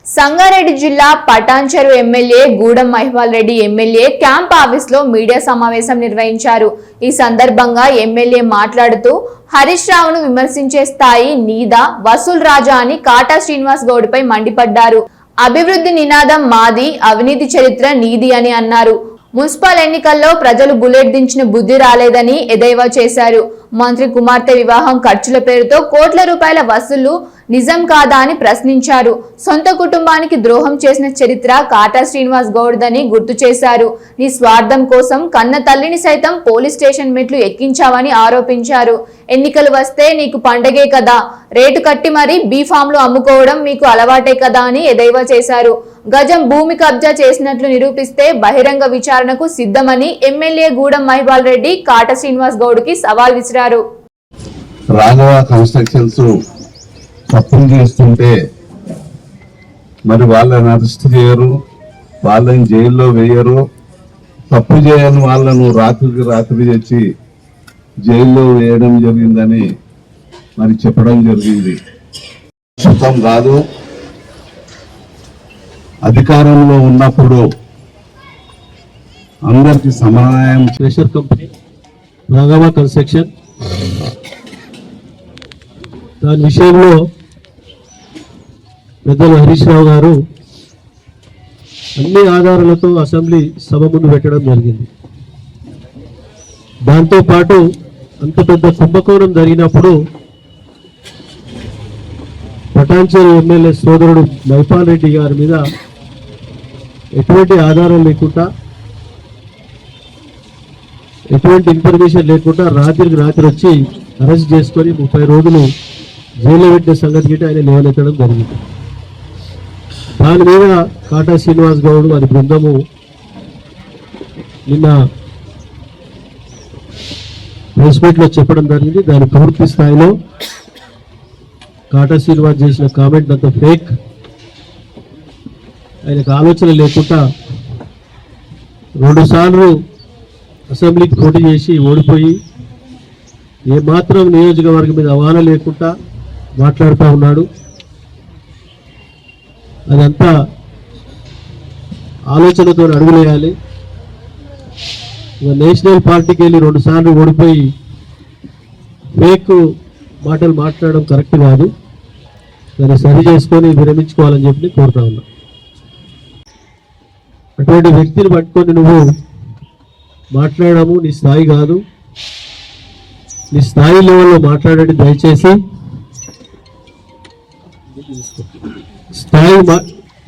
సంగారెడ్డి జిల్లా Patancheru MLA Gudem Mahipal Reddy MLA camp office లో media సమావేశం నిర్వహించారు. ఈ సందర్భంగా ఎమ్మెల్యే మాట్లాడుతూ హరీష్ రావును విమర్శించే స్థాయి నీదా వసూల్ రాజా అని కాటా శ్రీనివాస్ గౌడ్ పై మండిపడ్డారు. అభివృద్ధి నినాదం మాది, అవినీతి చరిత్ర నీది అని అన్నారు. మున్సిపల్ ఎన్నికల్లో ప్రజలు బుల్లెట్ దించిన బుద్ధి రాలేదని ఎద్దేవా చేశారు. మంత్రి కుమార్తె వివాహం ఖర్చుల పేరుతో కోట్ల రూపాయల వసూళ్లు నిజం కాదా అని ప్రశ్నించారు. సొంత కుటుంబానికి ద్రోహం చేసిన చరిత్ర కాటా శ్రీనివాస్ గౌడ్దని గుర్తు చేశారు. నీ స్వార్థం కోసం కన్న తల్లిని సైతం పోలీస్ స్టేషన్ మెట్లు ఎక్కించావని ఆరోపించారు. ఎన్నికలు వస్తే నీకు పండగే కదా, రేటు కట్టి మరీ బీఫామ్లు అమ్ముకోవడం మీకు అలవాటే కదా అని ఎద్దేవా చేశారు. గజం భూమి కబ్జా చేసినట్లు నిరూపిస్తే బహిరంగ విచారణకు సిద్ధమని ఎమ్మెల్యే గూడెం మహిపాల్ రెడ్డి కాటా శ్రీనివాస్ గౌడ్ కి సవాల్ విసిరారు. రాఘవ కన్స్ట్రక్షన్స్ తప్పులు చేస్తుంటే మరి వాళ్ళని అరెస్ట్ చేయరు, వాళ్ళని జైల్లో వేయరు. తప్పు చేయని వాళ్ళను రాత్రికి రాత్రి తెచ్చి జైల్లో వేయడం జరిగిందని మరి చెప్పడం జరిగింది. శుతం కాదు. అధికారంలో ఉన్నప్పుడు అందరికి సమన్వయం. ప్రెషర్ కంపెనీ రాఘవ కన్స్ట్రక్షన్ దాని విషయంలో పెద్దలు హరీష్ రావు గారు అన్ని ఆధారాలతో అసెంబ్లీ సభ ముందు పెట్టడం జరిగింది. దాంతోపాటు అంత పెద్ద కుంభకోణం జరిగినప్పుడు పటాన్చెరు ఎమ్మెల్యే సోదరుడు మహిపాల్ రెడ్డి గారి మీద ఎటువంటి ఆధారం లేకుండా, ఎటువంటి ఇన్ఫర్మేషన్ లేకుండా రాత్రికి రాత్రి వచ్చి అరెస్ట్ చేసుకొని 30 రోజులు జైల్లో పెట్టిన సంగతి గిట్ట ఆయన లేవనెత్తడం జరిగింది. దాని మీద కాటా శ్రీనివాస్ గౌడ్ వారి బృందము నిన్న ప్రెస్ మీట్లో చెప్పడం జరిగింది. దాని పూర్తి స్థాయిలో కాటా శ్రీనివాస్ చేసిన కామెంట్ అంత ఫేక్, ఆయనకు ఆలోచన లేకుండా 2 సార్లు అసెంబ్లీకి పోటీ చేసి ఓడిపోయి ఏమాత్రం నియోజకవర్గం మీద అవగాహన లేకుండా మాట్లాడుతూ ఉన్నాడు. అదంతా ఆలోచనతో అడుగులేయాలి. నేషనల్ పార్టీకి వెళ్ళి 2 సార్లు ఓడిపోయి ఫేక్ మాటలు మాట్లాడడం కరెక్ట్ కాదు. దాన్ని సరి చేసుకొని విరమించుకోవాలని చెప్పి కోరుతా ఉన్నా. అటువంటి వ్యక్తిని పట్టుకొని నువ్వు మాట్లాడము నీ స్థాయి కాదు. నీ స్థాయి లెవెల్లో మాట్లాడండి. దయచేసి స్థాయి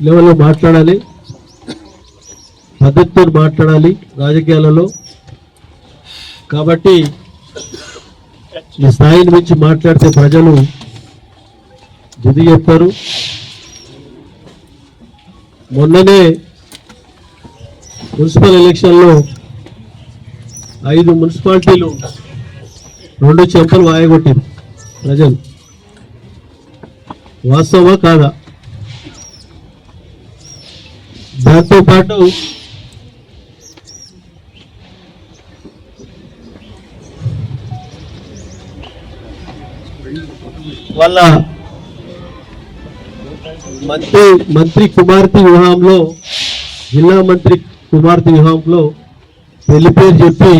లెవెల్లో మాట్లాడాలి, పద్ధతితో మాట్లాడాలి రాజకీయాలలో. కాబట్టి ఈ స్థాయిని మించి మాట్లాడితే ప్రజలు బుద్ధి చెప్తారు. మొన్ననే మున్సిపల్ ఎలక్షన్లో 5 మున్సిపాలిటీలు 2 చెంపలు వాయగొట్టింది ప్రజలు. వాస్తవమా కాదా? దాంతోపాటు వాళ్ళ మంత్రి కుమార్తె వివాహంలో, జిల్లా మంత్రి కుమార్తె వివాహంలో పెళ్లి పేరు చెప్పి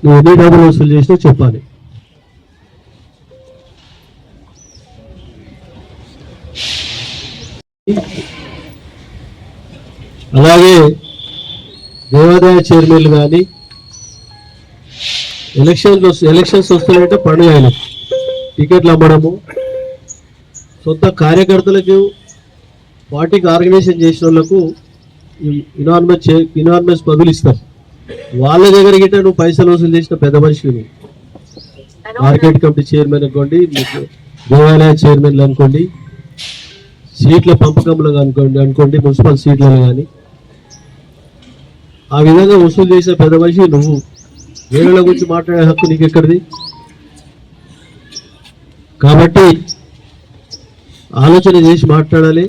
నువ్వు ఎన్ని డబ్బులు వసూలు చేసినా చెప్పాలి. అలాగే దేవాదాయ చైర్మన్లు కానీ ఎలక్షన్స్ వస్తున్నాయంటే పండుగ ఆయన టికెట్లు అమ్మడము, సొంత కార్యకర్తలకు పార్టీకి ఆర్గనైజేషన్ చేసిన వాళ్ళకు ఇనార్మస్ పదవులు ఇస్తారు. వాళ్ళ దగ్గర గిట్ట నువ్వు పైసలు వసూలు చేసిన పెద్ద మనిషిని. మార్కెట్ కమిటీ చైర్మన్ అనుకోండి, దేవాలయ చైర్మన్లు అనుకోండి, సీట్ల పంపకంలో అనుకోండి, మున్సిపల్ సీట్లలో కానీ ఆ విధంగా వసూలు చేసిన పెద్ద మనిషి నువ్వు. వేరేల గురించి మాట్లాడే హక్కు నీకు ఎక్కడిది? కాబట్టి ఆలోచన చేసి మాట్లాడాలి.